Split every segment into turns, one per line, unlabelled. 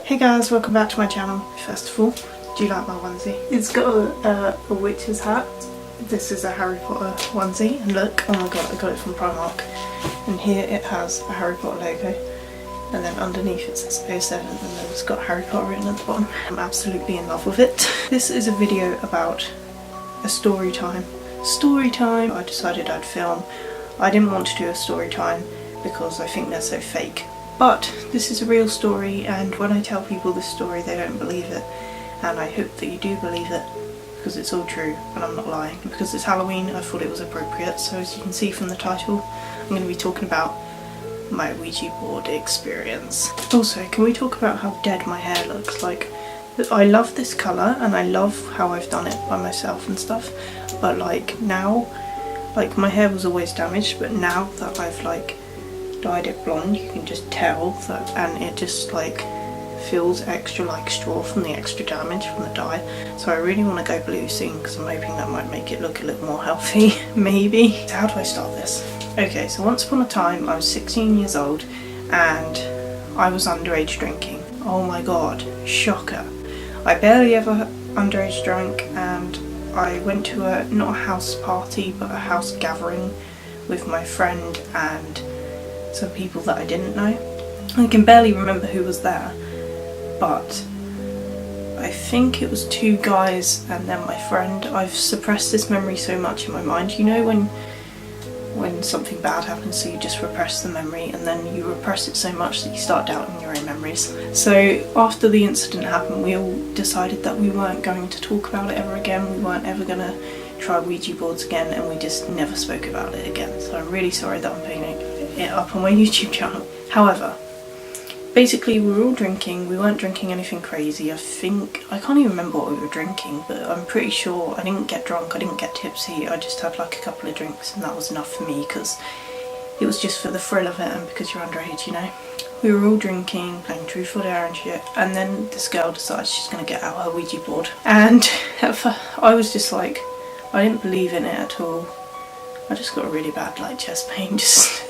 Hey guys, welcome back to my channel. First of all, do you like my onesie? It's got a witch's hat. This is a Harry Potter onesie, and look, oh my god, I got it from Primark. And here it has a Harry Potter logo, and then underneath it says 07, and then it's got Harry Potter written at the bottom. I'm absolutely in love with it. This is a video about a story time. Story time! I decided I'd film. I didn't want to do a story time because I think they're so fake. But this is a real story, and when I tell people this story they don't believe it, and I hope that you do believe it because it's all true and I'm not lying. Because it's Halloween, I thought it was appropriate. So as you can see from the title, I'm going to be talking about my Ouija board experience. Also, can we talk about how dead my hair looks? Like, I love this colour and I love how I've done it by myself and stuff, but like now, like my hair was always damaged, but now that I've like dyed it blonde, you can just tell that, and it just like feels extra like straw from the extra damage from the dye. So I really want to go blue soon because I'm hoping that might make it look a little more healthy, maybe. So how do I start this? Okay, so once upon a time I was 16 years old and I was underage drinking. Oh my god, shocker. I barely ever underage drank, and I went to not a house party but a house gathering with my friend and some people that I didn't know. I can barely remember who was there, but I think it was 2 guys and then my friend. I've suppressed this memory so much in my mind. You know when something bad happens, so you just repress the memory, and then you repress it so much that you start doubting your own memories. So after the incident happened, we all decided that we weren't going to talk about it ever again. We weren't ever going to try Ouija boards again, and we just never spoke about it again. So I'm really sorry that I'm putting it up on my YouTube channel. However, basically we were all drinking. We weren't drinking anything crazy. I can't even remember what we were drinking, but I'm pretty sure I didn't get drunk, I didn't get tipsy. I just had like a couple of drinks and that was enough for me because it was just for the thrill of it and because you're underage, you know. We were all drinking, playing Truth or Dare and shit, and then this girl decides she's going to get out her Ouija board, and I was just like, I didn't believe in it at all. I just got a really bad like chest pain just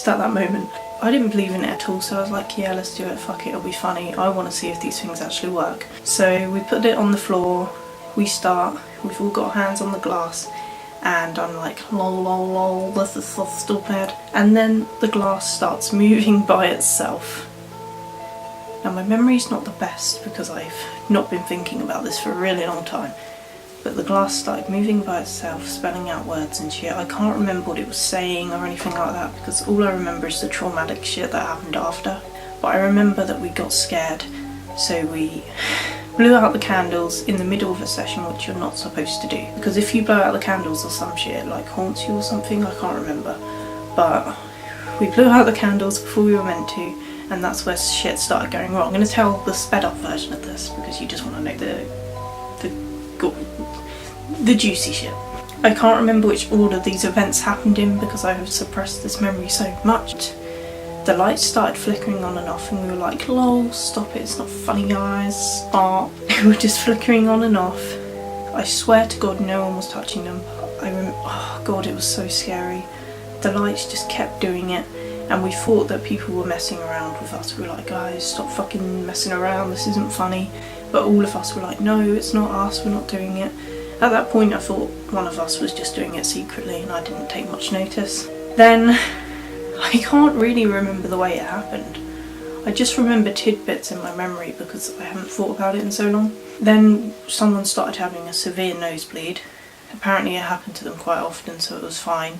at that moment. I didn't believe in it at all, so I was like, yeah, let's do it, fuck it, it'll be funny. I want to see if these things actually work. So we put it on the floor, we've all got hands on the glass, and I'm like, lol lol lol, this is so stupid. And then the glass starts moving by itself. Now my memory's not the best because I've not been thinking about this for a really long time. But the glass started moving by itself, spelling out words and shit. I can't remember what it was saying or anything like that because all I remember is the traumatic shit that happened after. But I remember that we got scared, so we blew out the candles in the middle of a session, which you're not supposed to do. Because if you blow out the candles or some shit, it like haunts you or something, I can't remember. But we blew out the candles before we were meant to, and that's where shit started going wrong. I'm going to tell the sped up version of this because you just want to know the juicy shit. I can't remember which order these events happened in because I have suppressed this memory so much. The lights started flickering on and off and we were like, lol, stop it, it's not funny guys, stop. They were just flickering on and off. I swear to god no one was touching them. Oh god, it was so scary. The lights just kept doing it, and we thought that people were messing around with us. We were like, guys, stop fucking messing around, this isn't funny. But all of us were like, no, it's not us, we're not doing it. At that point I thought one of us was just doing it secretly and I didn't take much notice. Then, I can't really remember the way it happened. I just remember tidbits in my memory because I haven't thought about it in so long. Then someone started having a severe nosebleed. Apparently it happened to them quite often, so it was fine.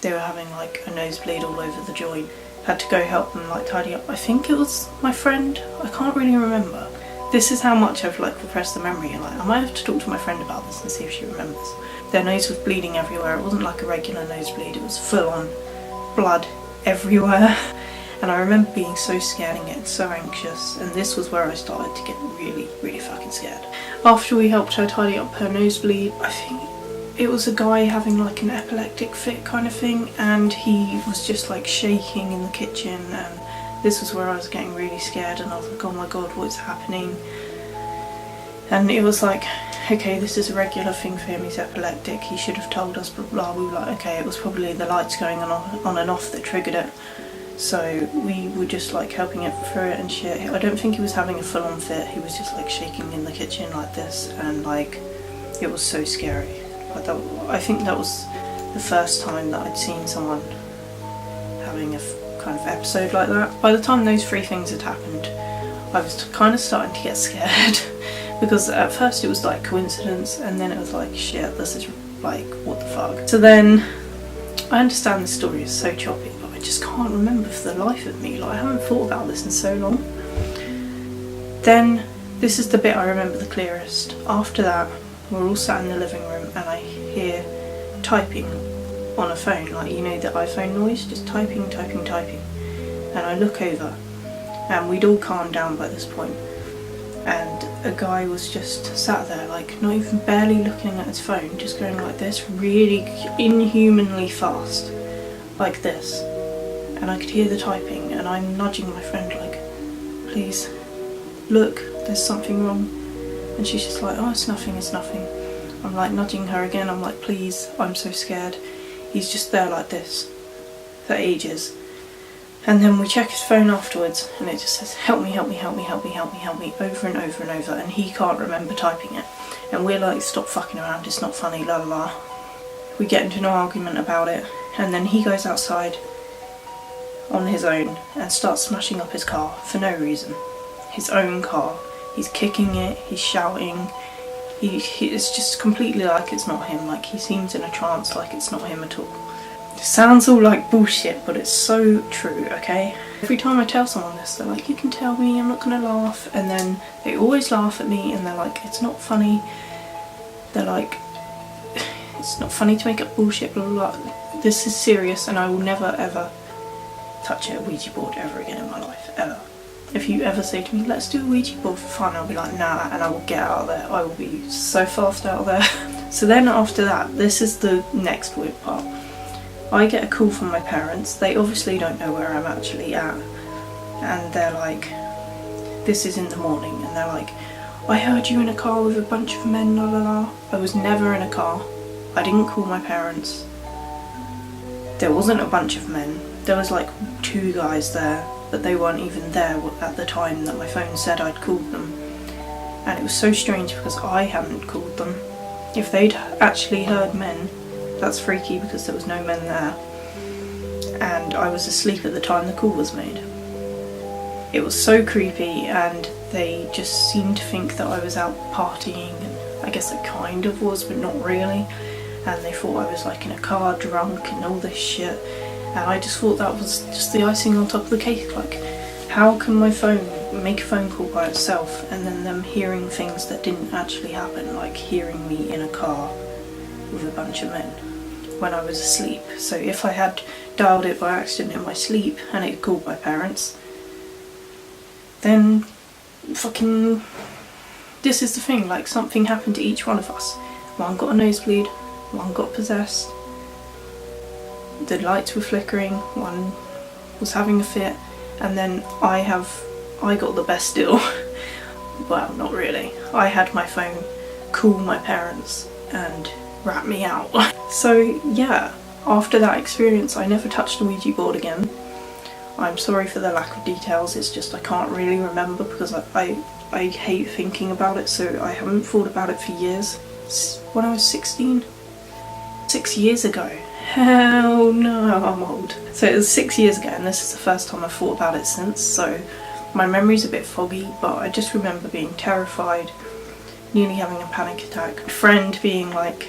They were having like a nosebleed all over the joint. Had to go help them like tidy up. I think it was my friend, I can't really remember. This is how much I've like repressed the memory, and like I might have to talk to my friend about this and see if she remembers. Their nose was bleeding everywhere. It wasn't like a regular nosebleed, it was full on blood everywhere. And I remember being so scared and getting so anxious, and this was where I started to get really, really fucking scared. After we helped her tidy up her nosebleed, I think it was a guy having like an epileptic fit kind of thing, and he was just like shaking in the kitchen, and this was where I was getting really scared and I was like, oh my god, what's happening? And it was like, okay, this is a regular thing for him, he's epileptic, he should have told us, blah blah. We were like, okay, it was probably the lights going on and off that triggered it. So we were just like helping it through it and shit. I don't think he was having a full-on fit, he was just like shaking in the kitchen like this, and like it was so scary. Like that, I think that was the first time that I'd seen someone having a kind of episode like that. By the time those 3 things had happened, I was kind of starting to get scared because at first it was like coincidence, and then it was like shit, this is like what the fuck. So then I understand the story is so choppy, but I just can't remember for the life of me. Like I haven't thought about this in so long. Then this is the bit I remember the clearest. After that, we're all sat in the living room and I hear typing on a phone, like you know the iPhone noise, just typing, typing, typing. And I look over and we'd all calmed down by this point, and a guy was just sat there, like not even barely looking at his phone, just going like this, really inhumanly fast, like this. And I could hear the typing, and I'm nudging my friend like, please, look, there's something wrong. And she's just like, oh, it's nothing, it's nothing. I'm like nudging her again, I'm like, please, I'm so scared. He's just there like this for ages. And then we check his phone afterwards and it just says, help me, help me, help me, help me, help me, help me, over and over and over, and he can't remember typing it. And we're like, stop fucking around, it's not funny, la la la. We get into an argument about it, and then he goes outside on his own and starts smashing up his car for no reason. His own car. He's kicking it, he's shouting, it's just completely like it's not him, like he seems in a trance, like it's not him at all. It sounds all like bullshit, but it's so true, okay? Every time I tell someone this, they're like, you can tell me, I'm not gonna laugh, and then they always laugh at me and they're like, it's not funny. They're like, it's not funny to make up bullshit, blah blah blah. This is serious and I will never ever touch a Ouija board ever again in my life, ever. If you ever say to me, let's do a Ouija board for fun, I'll be like, nah, and I will get out of there. I will be so fast out of there. So then after that, this is the next weird part. I get a call from my parents. They obviously don't know where I'm actually at. And they're like, this is in the morning, and they're like, I heard you in a car with a bunch of men, la la la. I was never in a car. I didn't call my parents. There wasn't a bunch of men. There was like 2 guys there, but they weren't even there at the time that my phone said I'd called them. And it was so strange because I hadn't called them. If they'd actually heard men, that's freaky because there was no men there. And I was asleep at the time the call was made. It was so creepy, and they just seemed to think that I was out partying, and I guess I kind of was, but not really. And they thought I was like in a car drunk and all this shit. And I just thought that was just the icing on top of the cake. Like, how can my phone make a phone call by itself and then them hearing things that didn't actually happen, like hearing me in a car with a bunch of men when I was asleep. So if I had dialed it by accident in my sleep and it called my parents, then fucking, this is the thing, like something happened to each one of us. One got a nosebleed, one got possessed, the lights were flickering, one was having a fit, and then I got the best deal. Well, not really. I had my phone call my parents and rat me out. So yeah, after that experience I never touched a Ouija board again. I'm sorry for the lack of details, it's just I can't really remember because I hate thinking about it, so I haven't thought about it for years. When I was 16? 6 years ago. Hell no, I'm old. So it was 6 years ago, and this is the first time I've thought about it since, so my memory's a bit foggy, but I just remember being terrified, nearly having a panic attack. A friend being like,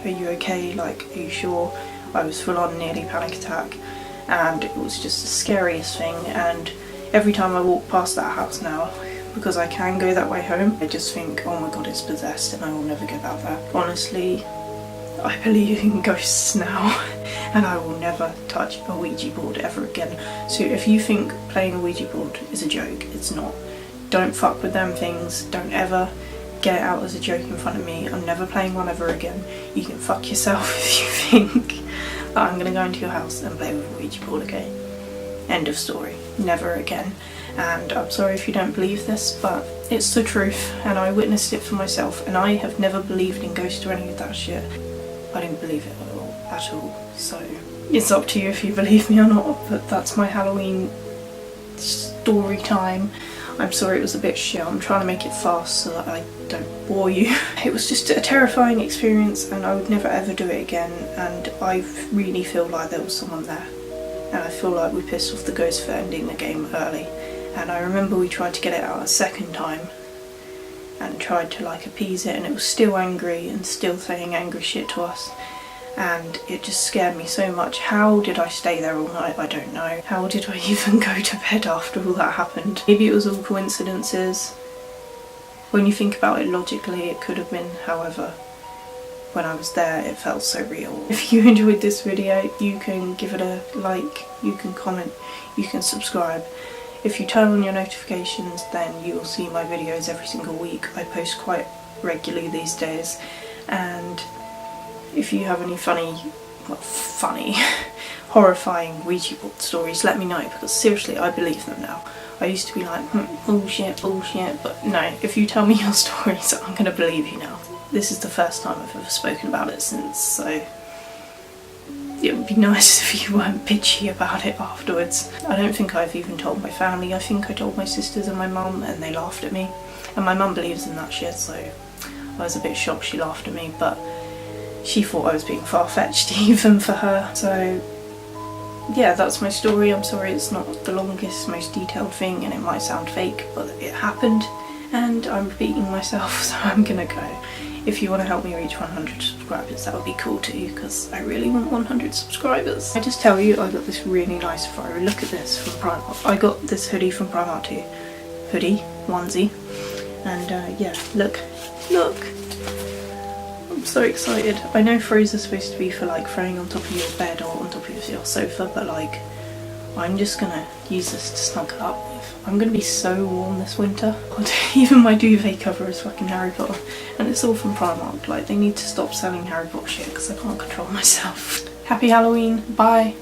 are you okay, like, are you sure? I was full on nearly panic attack, and it was just the scariest thing. And every time I walk past that house now, because I can go that way home, I just think, oh my god, it's possessed and I will never go back there. Honestly, I believe in ghosts now, and I will never touch a Ouija board ever again. So if you think playing a Ouija board is a joke, it's not. Don't fuck with them things. Don't ever get it out as a joke in front of me. I'm never playing one ever again. You can fuck yourself if you think that I'm gonna go into your house and play with a Ouija board, okay? End of story. Never again. And I'm sorry if you don't believe this, but it's the truth, and I witnessed it for myself, and I have never believed in ghosts or any of that shit. I didn't believe it at all, so it's up to you if you believe me or not, but that's my Halloween story time. I'm sorry it was a bit shit. I'm trying to make it fast so that I don't bore you. It was just a terrifying experience and I would never ever do it again, and I really feel like there was someone there, and I feel like we pissed off the ghost for ending the game early. And I remember we tried to get it out a second time and tried to like appease it, and it was still angry and still saying angry shit to us, and it just scared me so much. How did I stay there all night? I don't know. How did I even go to bed after all that happened? Maybe it was all coincidences. When you think about it logically, it could have been. However, when I was there, it felt so real. If you enjoyed this video, you can give it a like, you can comment, you can subscribe. If you turn on your notifications, then you will see my videos every single week. I post quite regularly these days, and if you have any funny, horrifying Ouija board stories, let me know, because seriously, I believe them now. I used to be like, bullshit, but no, if you tell me your stories, I'm gonna believe you now. This is the first time I've ever spoken about it since, so it would be nice if you weren't bitchy about it afterwards. I don't think I've even told my family. I think I told my sisters and my mum, and they laughed at me. And my mum believes in that shit, so I was a bit shocked she laughed at me, but she thought I was being far-fetched even for her. So yeah, that's my story. I'm sorry it's not the longest, most detailed thing, and it might sound fake, but it happened, and I'm repeating myself, so I'm gonna go. If you want to help me reach 100 subscribers, that would be cool too, because I really want 100 subscribers. I just tell you, I got this really nice photo. Look at this from Primark. I got this hoodie from Primark too. Hoodie, onesie, and yeah, look. I'm so excited. I know throws are supposed to be for like throwing on top of your bed or on top of your sofa, but like, I'm just gonna use this to snuggle up with. I'm gonna be so warm this winter. God, even my duvet cover is fucking Harry Potter, and it's all from Primark. Like, they need to stop selling Harry Potter shit because I can't control myself. Happy Halloween, bye.